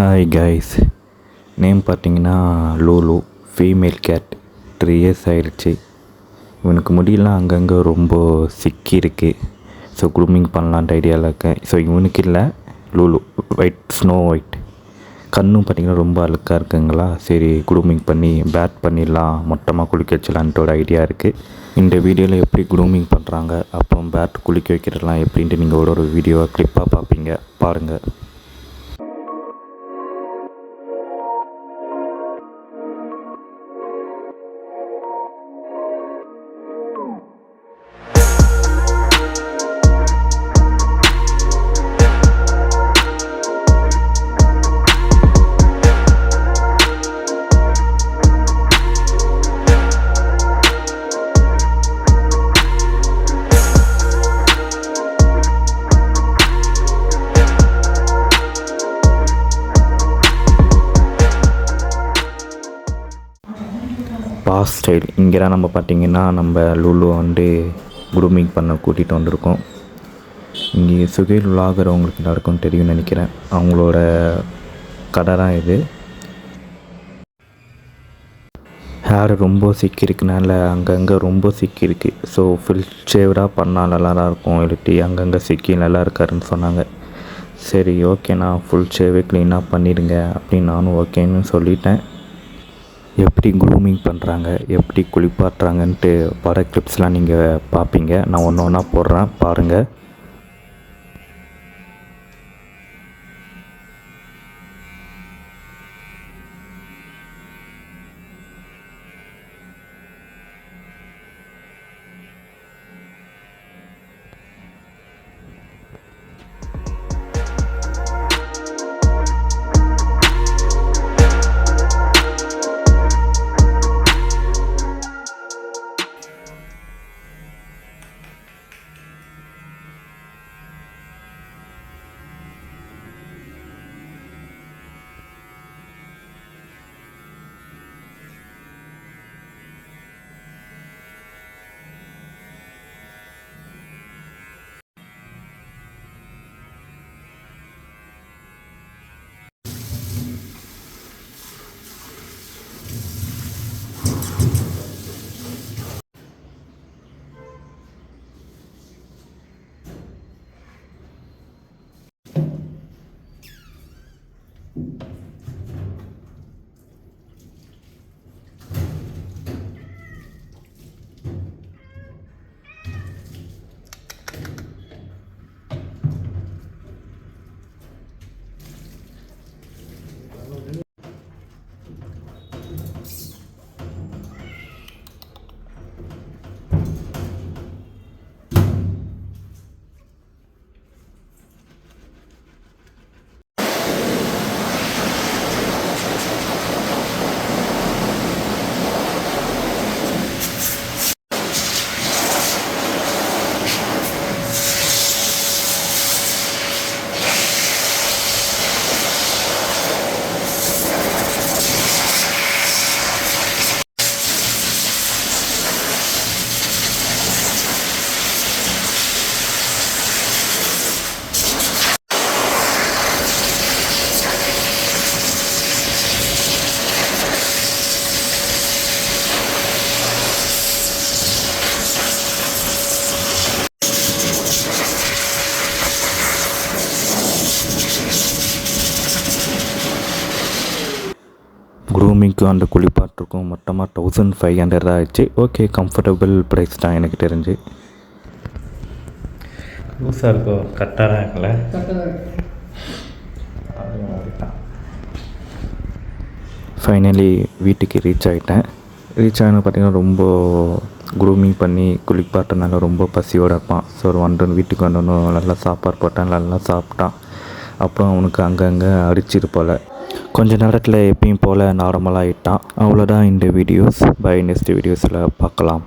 Hi guys, name பார்த்தீங்கன்னா Lulu. Female gate. 3 years ஆயிடுச்சு. இவனுக்கு முடியெல்லாம் அங்கங்கே ரொம்ப சிக்கி இருக்குது. ஸோ க்ரூமிங் பண்ணலான்ட்டு ஐடியாவில் இருக்கேன். ஸோ இவனுக்கு இல்லை, லூலு ஸ்னோ ஒயிட். கண்ணும் பார்த்திங்கன்னா ரொம்ப அழுக்காக இருக்குங்களா. சரி க்ரூமிங் பண்ணி பேட் பண்ணிடலாம், மொத்தமாக குளிக்க வச்சலான்ட்டு ஒரு ஐடியா இருக்குது. இந்த வீடியோவில் எப்படி க்ரூமிங் பண்ணுறாங்க, அப்புறம் பேட் குளிக்க வைக்கிறதுலாம் எப்படின்ட்டு நீங்கள் ஒரு வீடியோவை கிளிப்பாக பார்ப்பீங்க, பாருங்கள். பாஸ் ஸ்டைல் இங்கெல்லாம் நம்ம பார்த்திங்கன்னா நம்ம லூலு க்ரூமிங் பண்ண கூட்டிகிட்டு வந்திருக்கோம். இங்கே சுகைல் விளாகிறவங்களுக்கு எல்லாருக்கும் தெரியும்னு நினைக்கிறேன். அவங்களோட கடை தான் இது. ஹேர் ரொம்ப சிக்கிருக்குனால அங்கங்கே ரொம்ப சிக்கிருக்கு. ஸோ ஃபுல் ஷேவராக பண்ணால் நல்லா இருக்கும், இல்லாட்டி அங்கங்கே சிக்கி நல்லா இருக்காருன்னு சொன்னாங்க. சரி ஓகே, நான் ஃபுல் ஷேவே க்ளீனாக பண்ணிடுங்க அப்படின்னு நானும் ஓகேன்னு சொல்லிட்டேன். எப்படி க்ரூமிங் பண்ணுறாங்க, எப்படி குளிப்பாட்டுறாங்கன்ட்டு வர கிளிப்ஸ்லாம் நீங்கள் பார்ப்பீங்க. நான் ஒன்று ஒன்றா போடுறேன், பாருங்கள். க்ரூமிங்க்கும் அந்த குளிப்பாட்டுக்கும் மொத்தமாக 1500 ஆகிடுச்சு. ஓகே, கம்ஃபர்டபுள் ப்ரைஸ் தான் எனக்கு தெரிஞ்சு. லூஸாக இருக்கும், கரெக்டாக தான் இருக்குல்ல. ஃபைனலி வீட்டுக்கு ரீச் ஆகிட்டேன். ரீச் ஆகினு பார்த்திங்கன்னா ரொம்ப க்ரூமிங் பண்ணி குளிப்பாட்டினால ரொம்ப பசியோடு இருப்பான். ஸோ வீட்டுக்கு வந்தோன்னு நல்லா சாப்பாடு போட்டான், நல்லா சாப்பிட்டான். அப்புறம் அவனுக்கு அங்கங்கே அடிச்சிரு போல். கொஞ்ச நேரத்தில் எப்பயும் போல் நார்மலாக ஆகிட்டான். அவ்வளோதான் இந்த வீடியோஸ். பை நெக்ஸ்ட் வீடியோஸில் பார்க்கலாம்.